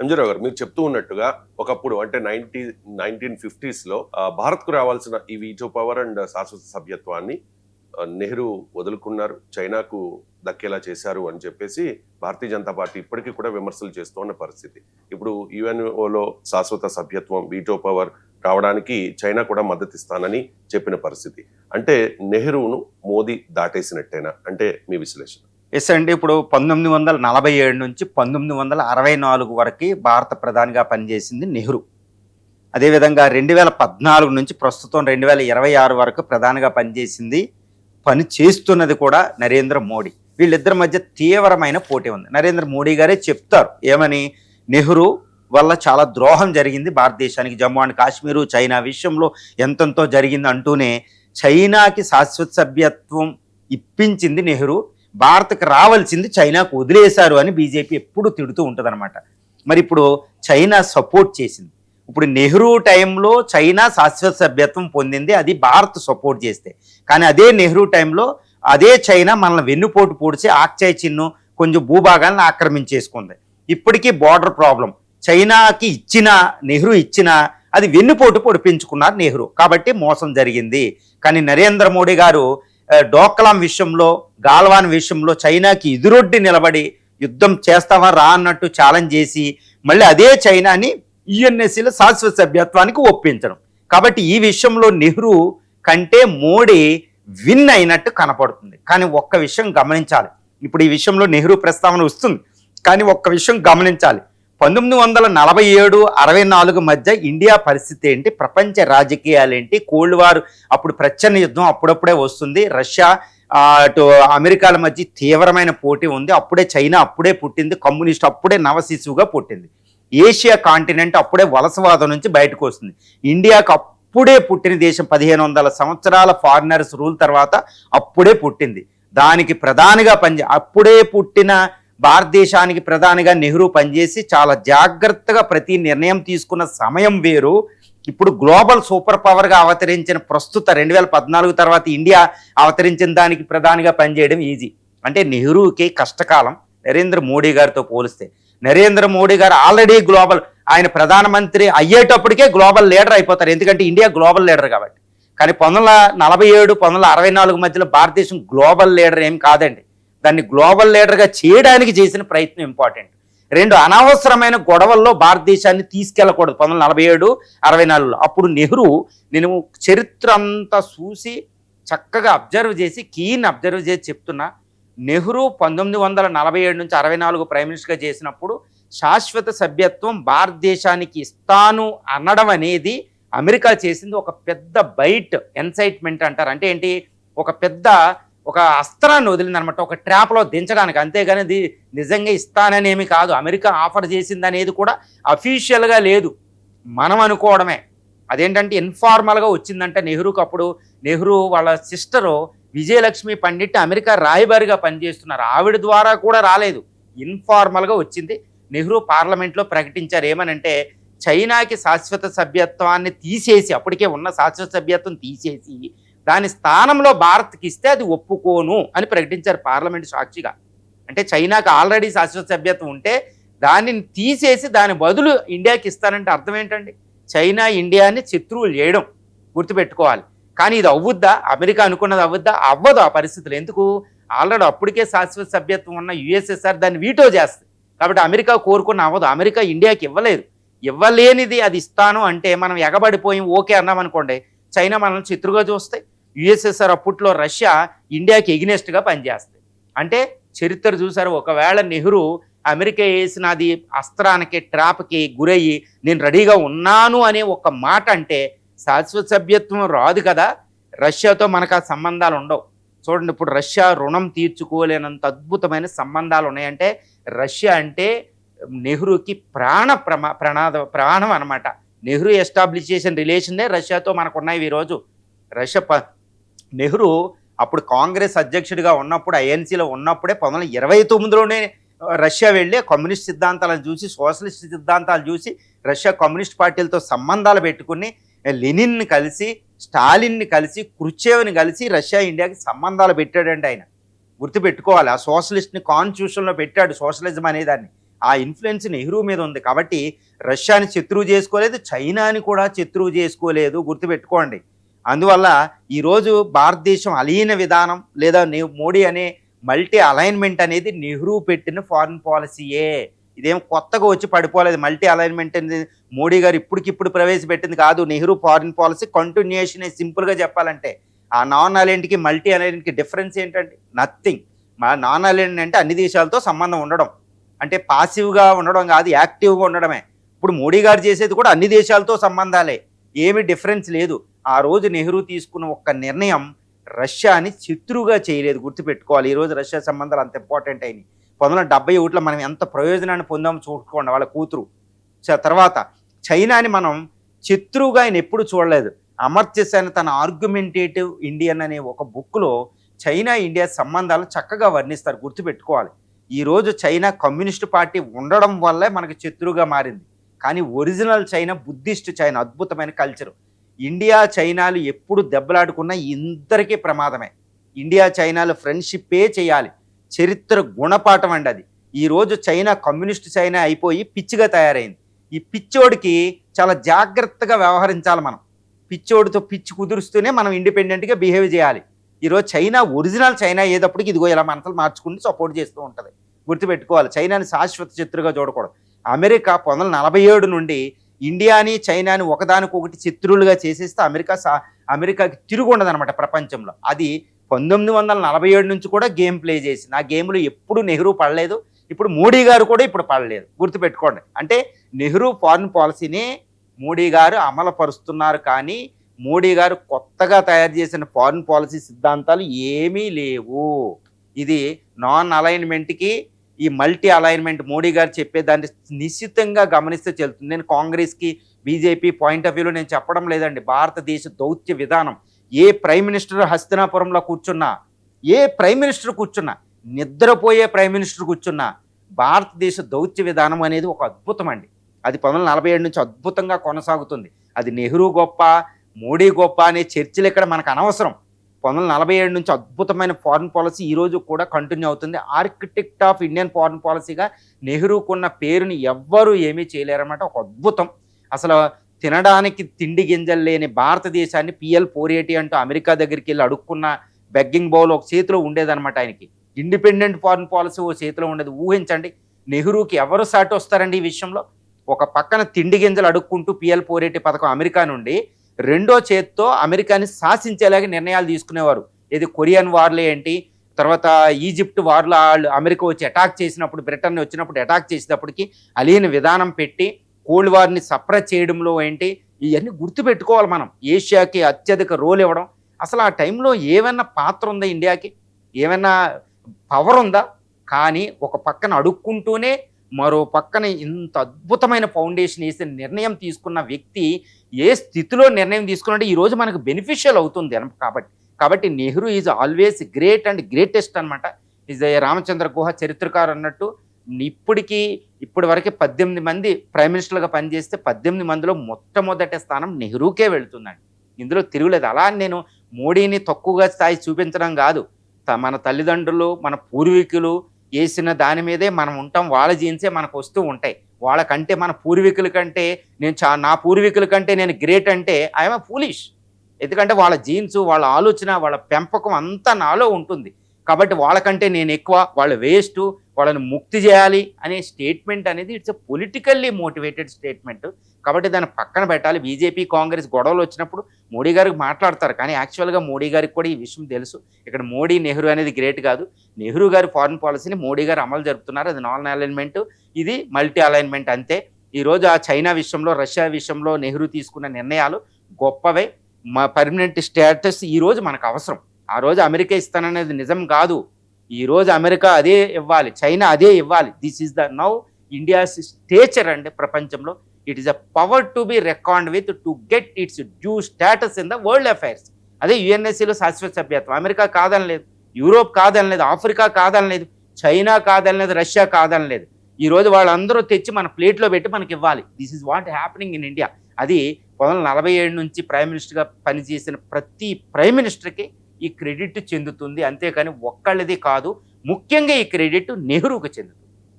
అంజరావు గారు మీరు చెప్తూ ఉన్నట్టుగా ఒకప్పుడు అంటే 1950s భారత్కు రావాల్సిన ఈ వీటో పవర్ అండ్ శాశ్వత సభ్యత్వాన్ని నెహ్రూ వదులుకున్నారు, చైనాకు దక్కేలా చేశారు అని చెప్పేసి భారతీయ జనతా పార్టీ ఇప్పటికీ కూడా విమర్శలు చేస్తున్న పరిస్థితి. ఇప్పుడు యుఎన్ఓలో శాశ్వత సభ్యత్వం వీటో పవర్ రావడానికి చైనా కూడా మద్దతు ఇస్తానని చెప్పిన పరిస్థితి. అంటే నెహ్రూను మోదీ దాటేసినట్టేనా అంటే మీ విశ్లేషణ? ఎస్ అండి. ఇప్పుడు 1947 నుంచి 1964 వరకు భారత ప్రధానిగా పనిచేసింది నెహ్రూ. అదేవిధంగా 2014 నుంచి ప్రస్తుతం 2026 వరకు ప్రధానిగా పని చేస్తున్నది కూడా నరేంద్ర మోడీ. వీళ్ళిద్దరి మధ్య తీవ్రమైన పోటీ ఉంది. నరేంద్ర మోడీ గారే చెప్తారు ఏమని, నెహ్రూ వల్ల చాలా ద్రోహం జరిగింది భారతదేశానికి, జమ్మూ అండ్ కాశ్మీరు చైనా విషయంలో ఎంతెంతో జరిగింది అంటూనే చైనాకి శాశ్వత సభ్యత్వం ఇప్పించింది నెహ్రూ, భారత్కి రావాల్సింది చైనాకు వదిలేశారు అని బీజేపీ ఎప్పుడు తిడుతూ ఉంటుందన్నమాట. మరి ఇప్పుడు చైనా సపోర్ట్ చేసింది. ఇప్పుడు నెహ్రూ టైంలో చైనా శాశ్వత సభ్యత్వం పొందింది, అది భారత్ సపోర్ట్ చేస్తే. కానీ అదే నెహ్రూ టైంలో అదే చైనా మనల్ని వెన్నుపోటు పొడిచి ఆక్చాయ్ చిన్ను కొంచెం భూభాగాలను ఆక్రమించేసుకుంది. ఇప్పటికీ బార్డర్ ప్రాబ్లం. చైనాకి నెహ్రూ ఇచ్చినా అది వెన్నుపోటు పొడిపించుకున్నారు నెహ్రూ, కాబట్టి మోసం జరిగింది. కానీ నరేంద్ర మోడీ గారు డోక్లాం విషయంలో, గాల్వాన్ విషయంలో చైనాకి ఎదురొడ్డి నిలబడి యుద్ధం చేస్తావా రా అన్నట్టు ఛాలెంజ్ చేసి మళ్ళీ అదే చైనాని యుఎన్ఎస్సీలో శాశ్వత సభ్యత్వానికి ఒప్పించడం. కాబట్టి ఈ విషయంలో నెహ్రూ కంటే మోడీ విన్ అయినట్టు కనపడుతుంది. కానీ ఒక్క విషయం గమనించాలి. ఇప్పుడు ఈ విషయంలో నెహ్రూ ప్రస్తావన వస్తుంది, కానీ ఒక్క విషయం గమనించాలి. 1947-64 మధ్య ఇండియా పరిస్థితి ఏంటి, ప్రపంచ రాజకీయాలు ఏంటి, కోల్డ్ వార్ అప్పుడు ప్రచ్ఛన్న యుద్ధం అప్పుడప్పుడే వస్తుంది, రష్యా అటు అమెరికాల మధ్య తీవ్రమైన పోటీ ఉంది, అప్పుడే చైనా అప్పుడే పుట్టింది, కమ్యూనిస్ట్ అప్పుడే నవశిశువుగా పుట్టింది, ఏషియా కాంటినెంట్ అప్పుడే వలసవాదం నుంచి బయటకు వస్తుంది, ఇండియాకు అప్పుడే పుట్టిన దేశం 1500 సంవత్సరాల ఫారినర్స్ రూల్ తర్వాత అప్పుడే పుట్టింది. దానికి ప్రధానిగా అప్పుడే పుట్టిన భారతదేశానికి ప్రధానిగా నెహ్రూ పనిచేసి చాలా జాగ్రత్తగా ప్రతి నిర్ణయం తీసుకున్న సమయం వేరు. ఇప్పుడు గ్లోబల్ సూపర్ పవర్గా అవతరించిన ప్రస్తుత 2014 తర్వాత ఇండియా అవతరించిన దానికి ప్రధానిగా పనిచేయడం ఈజీ. అంటే నెహ్రూకి కష్టకాలం నరేంద్ర మోడీ గారితో పోలిస్తే. నరేంద్ర మోడీ గారు ఆల్రెడీ గ్లోబల్, ఆయన ప్రధానమంత్రి అయ్యేటప్పటికే గ్లోబల్ లీడర్ అయిపోతారు, ఎందుకంటే ఇండియా గ్లోబల్ లీడర్ కాబట్టి. కానీ 1947-1964 మధ్యలో భారతదేశం గ్లోబల్ లీడర్ ఏం కాదండి. దాన్ని గ్లోబల్ లీడర్గా చేయడానికి చేసిన ప్రయత్నం ఇంపార్టెంట్. రెండు, అనవసరమైన గొడవల్లో భారతదేశాన్ని తీసుకెళ్ళకూడదు 1947-64లో. అప్పుడు నెహ్రూ, నేను చరిత్ర అంతా చూసి చక్కగా అబ్జర్వ్ చేసి చెప్తున్నా, నెహ్రూ 1947 నుంచి 64 ప్రైమ్ మినిస్టర్గా చేసినప్పుడు శాశ్వత సభ్యత్వం భారతదేశానికి ఇస్తాను అనడం అనేది అమెరికా చేసింది ఒక పెద్ద బైట్, ఎన్సైట్మెంట్ అంటారు. అంటే ఏంటి, ఒక అస్త్రాన్ని వదిలిందనమాట, ఒక ట్రాప్లో దించడానికి. అంతేగాని అది నిజంగా ఇస్తాననేమి కాదు. అమెరికా ఆఫర్ చేసింది అనేది కూడా అఫీషియల్గా లేదు, మనం అనుకోవడమే. అదేంటంటే ఇన్ఫార్మల్గా వచ్చిందంటే నెహ్రూకి. అప్పుడు నెహ్రూ వాళ్ళ సిస్టరు విజయలక్ష్మి పండిట్ అమెరికా రాయబారిగా పనిచేస్తున్నారు, ఆవిడ ద్వారా కూడా రాలేదు, ఇన్ఫార్మల్గా వచ్చింది. నెహ్రూ పార్లమెంట్లో ప్రకటించారు ఏమనంటే, చైనాకి శాశ్వత సభ్యత్వాన్ని తీసేసి, అప్పటికే ఉన్న శాశ్వత సభ్యత్వం తీసేసి దాని స్థానంలో భారత్కి ఇస్తే అది ఒప్పుకోను అని ప్రకటించారు పార్లమెంట్ సాక్షిగా. అంటే చైనాకి ఆల్రెడీ శాశ్వత సభ్యత్వం ఉంటే దానిని తీసేసి దాని బదులు ఇండియాకి ఇస్తానంటే అర్థం ఏంటండి, చైనా ఇండియాని శత్రువులు చేయడం, గుర్తుపెట్టుకోవాలి. కానీ ఇది అవ్వుద్దా, అమెరికా అనుకున్నది అవ్వుద్దా? అవ్వదు ఆ పరిస్థితులు. ఎందుకు, ఆల్రెడీ అప్పటికే శాశ్వత సభ్యత్వం ఉన్న యుఎస్ఎస్ఆర్ దాన్ని వీటో చేస్తుంది. కాబట్టి అమెరికా కోరుకున్న అవ్వదు. అమెరికా ఇండియాకి ఇవ్వలేనిది అది ఇస్తాను అంటే మనం ఎగబడిపోయి ఓకే అన్నామనుకోండి, చైనా మనల్ని శత్రువుగా చూస్తాయి. యుఎస్ఎస్ఆర్ అప్పట్లో రష్యా ఇండియాకి ఎగినెస్ట్గా పనిచేస్తాయి. అంటే చరిత్ర చూసారు. ఒకవేళ నెహ్రూ అమెరికా వేసినది అస్త్రానికి, ట్రాప్కి గురయ్యి నేను రెడీగా ఉన్నాను అనే ఒక మాట అంటే శాశ్వత సభ్యత్వం రాదు కదా. రష్యాతో మనకు ఆ సంబంధాలు ఉండవు. చూడండి, ఇప్పుడు రష్యా రుణం తీర్చుకోలేనంత అద్భుతమైన సంబంధాలు ఉన్నాయంటే, రష్యా అంటే నెహ్రూకి ప్రాణం అనమాట. నెహ్రూ ఎస్టాబ్లిష్ చేసిన రిలేషన్నే రష్యాతో మనకున్నాయి ఈరోజు. నెహ్రూ అప్పుడు కాంగ్రెస్ అధ్యక్షుడిగా ఉన్నప్పుడు, ఐఎన్సీలో ఉన్నప్పుడే 1929లోనే రష్యా వెళ్ళి కమ్యూనిస్ట్ సిద్ధాంతాలను చూసి, సోషలిస్ట్ సిద్ధాంతాలు చూసి రష్యా కమ్యూనిస్ట్ పార్టీలతో సంబంధాలు పెట్టుకుని లెనిన్ని కలిసి, స్టాలిన్ని కలిసి, క్రుచ్చేవ్ని కలిసి రష్యా ఇండియాకి సంబంధాలు పెట్టాడండి ఆయన. గుర్తుపెట్టుకోవాలి, ఆ సోషలిస్ట్ని కాన్స్టిట్యూషన్లో పెట్టాడు, సోషలిజం అనేదాన్ని. ఆ ఇన్ఫ్లుయెన్స్ నెహ్రూ మీద ఉంది. కాబట్టి రష్యాని శత్రువు చేసుకోలేదు, చైనాని కూడా శత్రువు చేసుకోలేదు, గుర్తుపెట్టుకోండి. అందువల్ల ఈరోజు భారతదేశం అలీన విధానం లేదా మోడీ అనే మల్టీ అలైన్మెంట్ అనేది నెహ్రూ పెట్టిన ఫారిన్ పాలసీయే. ఇదేం కొత్తగా వచ్చి పడిపోలేదు. మల్టీ అలైన్మెంట్ అనేది మోడీ గారు ఇప్పటికిప్పుడు ప్రవేశపెట్టింది కాదు. Nehru foreign policy continuation. సింపుల్గా చెప్పాలంటే ఆ నాన్ అలైన్కి మల్టీ అలైన్కి డిఫరెన్స్ ఏంటంటే నథింగ్. నాన్ అలైన్ అంటే అన్ని దేశాలతో సంబంధం ఉండడం, అంటే పాసివ్గా ఉండడం కాదు, యాక్టివ్గా ఉండడమే. ఇప్పుడు మోడీ గారు చేసేది కూడా అన్ని దేశాలతో సంబంధాలే, ఏమీ డిఫరెన్స్ లేదు. ఆ రోజు నెహ్రూ తీసుకున్న ఒక్క నిర్ణయం రష్యాని శత్రువుగా చేయలేదు, గుర్తుపెట్టుకోవాలి. ఈరోజు రష్యా సంబంధాలు అంత ఇంపార్టెంట్ అయినాయి. 1971లో మనం ఎంత ప్రయోజనాన్ని పొందామో చూసుకోండి, వాళ్ళ కూతురు. తర్వాత చైనాని మనం శత్రువుగా ఆయన ఎప్పుడు చూడలేదు. అమర్త్య సేన్ తన ఆర్గ్యుమెంటేటివ్ ఇండియన్ అనే ఒక బుక్లో చైనా ఇండియా సంబంధాలు చక్కగా వర్ణిస్తారు, గుర్తుపెట్టుకోవాలి. ఈరోజు చైనా కమ్యూనిస్ట్ పార్టీ ఉండడం వల్లే మనకు శత్రువుగా మారింది. కానీ ఒరిజినల్ చైనా బుద్ధిస్ట్ చైనా, అద్భుతమైన కల్చరు. ఇండియా చైనాలు ఎప్పుడు దెబ్బలాడుకున్నా ఇద్దరికీ ప్రమాదమే. ఇండియా చైనాలు ఫ్రెండ్షిప్పే చేయాలి, చరిత్ర గుణపాఠం అండి అది. ఈరోజు చైనా కమ్యూనిస్ట్ చైనా అయిపోయి పిచ్చిగా తయారైంది. ఈ పిచ్చోడికి చాలా జాగ్రత్తగా వ్యవహరించాలి మనం. పిచ్చోడితో పిచ్చి కుదురుస్తూనే మనం ఇండిపెండెంట్గా బిహేవ్ చేయాలి. ఈరోజు చైనా ఒరిజినల్ చైనా అయ్యేటప్పటికి ఇదిగో ఇలా మనసులు మార్చుకుంటూ సపోర్ట్ చేస్తూ ఉంటుంది, గుర్తుపెట్టుకోవాలి. చైనాని శాశ్వత శత్రుగా చూడకూడదు. అమెరికా 1947 నుండి ఇండియాని చైనాని ఒకదానికొకటి శత్రువులుగా చేసేస్తే అమెరికాకి తిరుగు ఉండదన్నమాట ప్రపంచంలో. అది 1947 నుంచి కూడా గేమ్ ప్లే చేసింది. ఆ గేమ్లో ఎప్పుడు నెహ్రూ పడలేదు, ఇప్పుడు మోడీ గారు కూడా ఇప్పుడు పడలేదు, గుర్తుపెట్టుకోండి. అంటే నెహ్రూ ఫారిన్ పాలసీని మోడీ గారు అమలుపరుస్తున్నారు, కానీ మోడీ గారు కొత్తగా తయారు చేసిన ఫారిన్ పాలసీ సిద్ధాంతాలు ఏమీ లేవు. ఇది నాన్ అలైన్మెంట్కి ఈ మల్టీ అలైన్మెంట్ మోడీ గారు చెప్పేదాన్ని నిశ్చితంగా గమనిస్తే చెల్లుతుంది. నేను కాంగ్రెస్కి బీజేపీ పాయింట్ ఆఫ్ వ్యూలో నేను చెప్పడం లేదండి. భారతదేశ దౌత్య విధానం, ఏ ప్రైమ్ మినిస్టర్ హస్తినాపురంలో కూర్చున్నా, ఏ ప్రైమ్ మినిస్టర్ కూర్చున్నా, నిద్రపోయే ప్రైమ్ మినిస్టర్ కూర్చున్నా, భారతదేశ దౌత్య విధానం అనేది ఒక అద్భుతం అండి. అది 1947 నుంచి అద్భుతంగా కొనసాగుతుంది. అది నెహ్రూ గొప్ప, మోడీ గొప్ప అనే చర్చలు ఇక్కడ మనకు అనవసరం. 1947 నుంచి అద్భుతమైన ఫారిన్ పాలసీ ఈరోజు కూడా కంటిన్యూ అవుతుంది. ఆర్కిటెక్ట్ ఆఫ్ ఇండియన్ ఫారిన్ పాలసీగా నెహ్రూకున్న పేరుని ఎవ్వరూ ఏమీ చేయలేరన్నమాట. ఒక అద్భుతం. అసలు తినడానికి తిండి గింజలు లేని భారతదేశాన్ని PL 480 అంటూ అమెరికా దగ్గరికి వెళ్ళి అడుక్కున్న బెగ్గింగ్ బౌల్ ఒక చేతిలో ఉండేదన్నమాట ఆయనకి. ఇండిపెండెంట్ ఫారిన్ పాలసీ ఓ చేతిలో ఉండేది. ఊహించండి, నెహ్రూకి ఎవరు సాటి వస్తారండి ఈ విషయంలో? ఒక పక్కన తిండి గింజలు అడుక్కుంటూ PL 480 పథకం అమెరికా నుండి, రెండో చేత్తో అమెరికాని శాసించేలాగా నిర్ణయాలు తీసుకునేవారు. ఇది కొరియన్ వార్లు ఏంటి, తర్వాత ఈజిప్ట్ వార్లు అమెరికా వచ్చి అటాక్ చేసినప్పుడు, బ్రిటన్ వచ్చినప్పుడు అటాక్ చేసేటప్పటికి అలీన విధానం పెట్టి కోల్డ్ వార్ని సప్రెస్ చేయడంలో ఏంటి, ఇవన్నీ గుర్తుపెట్టుకోవాలి మనం. ఏషియాకి అత్యధిక రోల్ ఇవ్వడం, అసలు ఆ టైంలో ఏమైనా పాత్ర ఉందా ఇండియాకి, ఏమైనా పవర్ ఉందా? కానీ ఒక పక్కన అడుక్కుంటూనే మరో పక్కన ఇంత అద్భుతమైన ఫౌండేషన్ వేసి నిర్ణయం తీసుకున్న వ్యక్తి ఏ స్థితిలో నిర్ణయం తీసుకున్నట్టు ఈరోజు మనకు బెనిఫిషియల్ అవుతుంది కాబట్టి Nehru is always great and greatest అనమాట. ఈజ్ రామచంద్ర గుహ చరిత్రకారు అన్నట్టు ఇప్పటి వరకు 18 మంది ప్రైమ్ మినిస్టర్లుగా పనిచేస్తే 18 మందిలో మొట్టమొదటి స్థానం నెహ్రూకే వెళుతుందండి. ఇందులో తిరుగులేదు. అలా నేను మోడీని తక్కువగా స్థాయి చూపించడం కాదు. మన తల్లిదండ్రులు, మన పూర్వీకులు వేసిన దాని మీదే మనం ఉంటాం, వాళ్ళ జీన్సే మనకు వస్తూ ఉంటాయి. వాళ్ళకంటే మన పూర్వీకుల కంటే నా పూర్వీకుల కంటే నేను గ్రేట్ అంటే ఐఎమ్ ఫూలిష్. ఎందుకంటే వాళ్ళ జీన్స్, వాళ్ళ ఆలోచన, వాళ్ళ పెంపకం అంతా నాలో ఉంటుంది. కాబట్టి వాళ్ళకంటే నేను ఎక్కువ, వాళ్ళు వేస్ట్, వాళ్ళని ముక్తి చేయాలి అనే స్టేట్మెంట్ అనేది it's a politically motivated statement. కాబట్టి దాన్ని పక్కన పెట్టాలి. బీజేపీ కాంగ్రెస్ గొడవలు వచ్చినప్పుడు మోడీ గారికి మాట్లాడతారు, కానీ యాక్చువల్గా మోడీ గారికి కూడా ఈ విషయం తెలుసు. ఇక్కడ మోడీ నెహ్రూ అనేది గ్రేట్ కాదు. నెహ్రూ గారి ఫారిన్ పాలసీని మోడీ గారు అమలు జరుపుతున్నారు. అది నాన్ అలైన్మెంట్, ఇది మల్టీ అలైన్మెంట్ అంతే. ఈరోజు ఆ చైనా విషయంలో, రష్యా విషయంలో నెహ్రూ తీసుకున్న నిర్ణయాలు గొప్పవే. పర్మనెంట్ స్టేటస్ ఈరోజు మనకు అవసరం. ఆ రోజు అమెరికా ఇస్తాననేది నిజం కాదు. ఈరోజు అమెరికా అదే ఇవ్వాలి, చైనా అదే ఇవ్వాలి. This is the now India's stature అండి ప్రపంచంలో. It is a power to be reckoned with to get its due status in the world affairs. అదే UNSCలో శాశ్వత సభ్యత్వం. అమెరికా కాదనలేదు, యూరోప్ కాదనలేదు, ఆఫ్రికా కాదనలేదు, చైనా కాదనలేదు, రష్యా కాదనలేదు. ఈరోజు వాళ్ళందరూ తెచ్చి మన ప్లేట్లో పెట్టి మనకి ఇవ్వాలి. This is what happening in India. అది 1947 నుంచి ప్రైమ్ మినిస్టర్గా పనిచేసిన ప్రతి ప్రైమ్ మినిస్టర్కి ఈ క్రెడిట్ చెందుతుంది, అంతేకాని ఒక్కళ్ళది కాదు. ముఖ్యంగా ఈ క్రెడిట్ నెహ్రూకి చెందుతుంది.